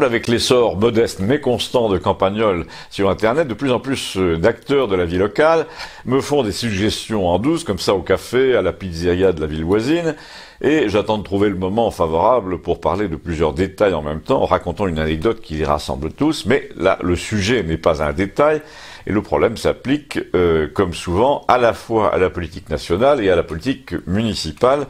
Avec l'essor modeste mais constant de campagnols sur Internet, de plus en plus d'acteurs de la vie locale me font des suggestions en douce, comme ça au café, à la pizzeria de la ville voisine, et j'attends de trouver le moment favorable pour parler de plusieurs détails en même temps, en racontant une anecdote qui les rassemble tous, mais là, le sujet n'est pas un détail, et le problème s'applique, comme souvent, à la fois à la politique nationale et à la politique municipale.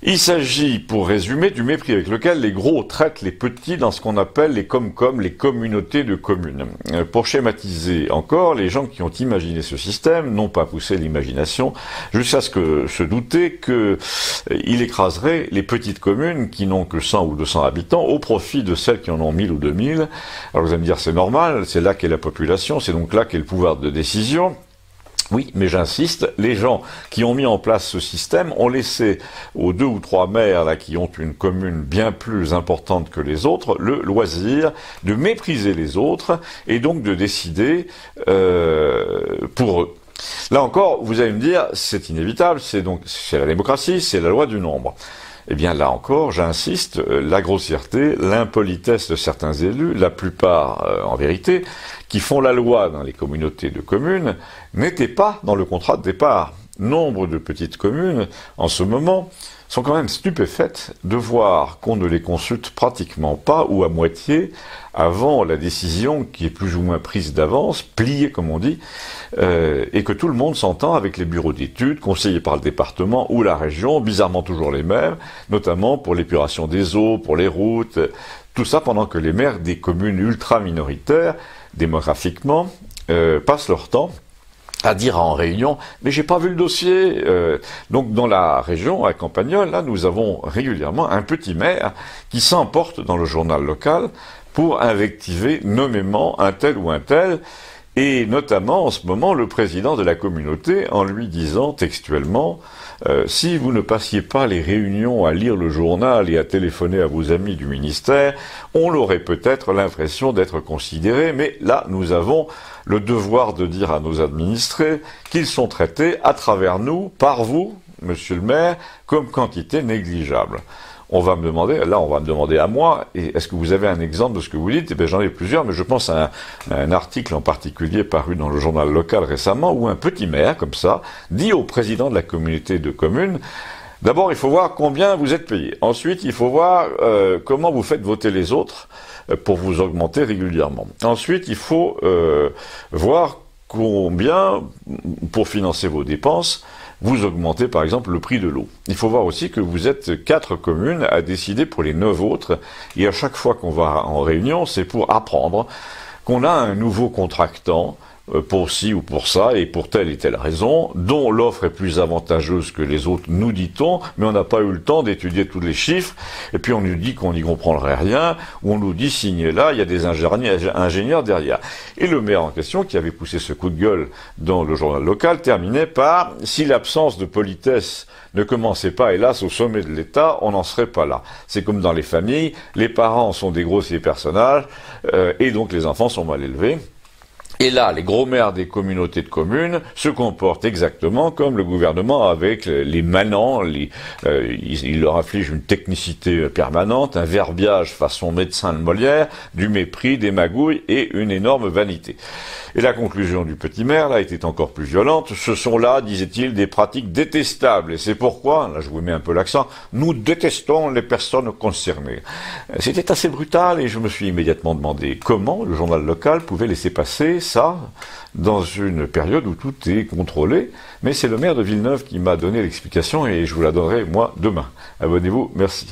Il s'agit, pour résumer, du mépris avec lequel les gros traitent les petits dans ce qu'on appelle les comcom, les communautés de communes. Pour schématiser encore, les gens qui ont imaginé ce système n'ont pas poussé l'imagination jusqu'à ce que se douter qu'il écraserait les petites communes qui n'ont que 100 ou 200 habitants au profit de celles qui en ont 1000 ou 2000. Alors vous allez me dire, c'est normal, c'est là qu'est la population, c'est donc là qu'est le pouvoir de décision. Oui, mais j'insiste, les gens qui ont mis en place ce système ont laissé aux 2 ou 3 maires là, qui ont une commune bien plus importante que les autres le loisir de mépriser les autres et donc de décider pour eux. Là encore, vous allez me dire, c'est inévitable, c'est la démocratie, c'est la loi du nombre. Eh bien là encore, j'insiste, la grossièreté, l'impolitesse de certains élus, la plupart en vérité, qui font la loi dans les communautés de communes, n'étaient pas dans le contrat de départ. Nombre de petites communes, en ce moment, sont quand même stupéfaites de voir qu'on ne les consulte pratiquement pas ou à moitié avant la décision qui est plus ou moins prise d'avance, pliée comme on dit, et que tout le monde s'entend avec les bureaux d'études, conseillés par le département ou la région, bizarrement toujours les mêmes, notamment pour l'épuration des eaux, pour les routes, tout ça pendant que les maires des communes ultra-minoritaires, démographiquement, passent leur temps à dire en réunion, mais j'ai pas vu le dossier. Donc dans la région, à Campagnol, là, nous avons régulièrement un petit maire qui s'emporte dans le journal local pour invectiver nommément un tel ou un tel, et notamment en ce moment le président de la communauté en lui disant textuellement si vous ne passiez pas les réunions à lire le journal et à téléphoner à vos amis du ministère, on aurait peut-être l'impression d'être considéré, mais là nous avons le devoir de dire à nos administrés qu'ils sont traités à travers nous, par vous, monsieur le maire, comme quantité négligeable. On va me demander à moi, et est-ce que vous avez un exemple de ce que vous dites? Eh bien, j'en ai plusieurs, mais je pense à un article en particulier paru dans le journal local récemment, où un petit maire, comme ça, dit au président de la communauté de communes, d'abord, il faut voir combien vous êtes payé. Ensuite, il faut voir comment vous faites voter les autres pour vous augmenter régulièrement. Ensuite, il faut voir combien, pour financer vos dépenses, vous augmentez par exemple le prix de l'eau. Il faut voir aussi que vous êtes 4 communes à décider pour les 9 autres, et à chaque fois qu'on va en réunion, c'est pour apprendre qu'on a un nouveau contractant pour ci ou pour ça, et pour telle et telle raison, dont l'offre est plus avantageuse que les autres, nous dit-on, mais on n'a pas eu le temps d'étudier tous les chiffres, et puis on nous dit qu'on n'y comprendrait rien, ou on nous dit, signez là, il y a des ingénieurs derrière. Et le maire en question, qui avait poussé ce coup de gueule dans le journal local, terminait par, si l'absence de politesse ne commençait pas, hélas, au sommet de l'État, on n'en serait pas là. C'est comme dans les familles, les parents sont des grossiers personnages, et donc les enfants sont mal élevés. Et là, les gros maires des communautés de communes se comportent exactement comme le gouvernement avec les manants. Il leur inflige une technicité permanente, un verbiage façon médecin de Molière, du mépris, des magouilles et une énorme vanité. Et la conclusion du petit maire, là, était encore plus violente. Ce sont là, disait-il, des pratiques détestables. Et c'est pourquoi, là je vous mets un peu l'accent, nous détestons les personnes concernées. C'était assez brutal et je me suis immédiatement demandé comment le journal local pouvait laisser passer ça dans une période où tout est contrôlé, mais c'est le maire de Villeneuve qui m'a donné l'explication et je vous la donnerai moi demain. Abonnez-vous, merci.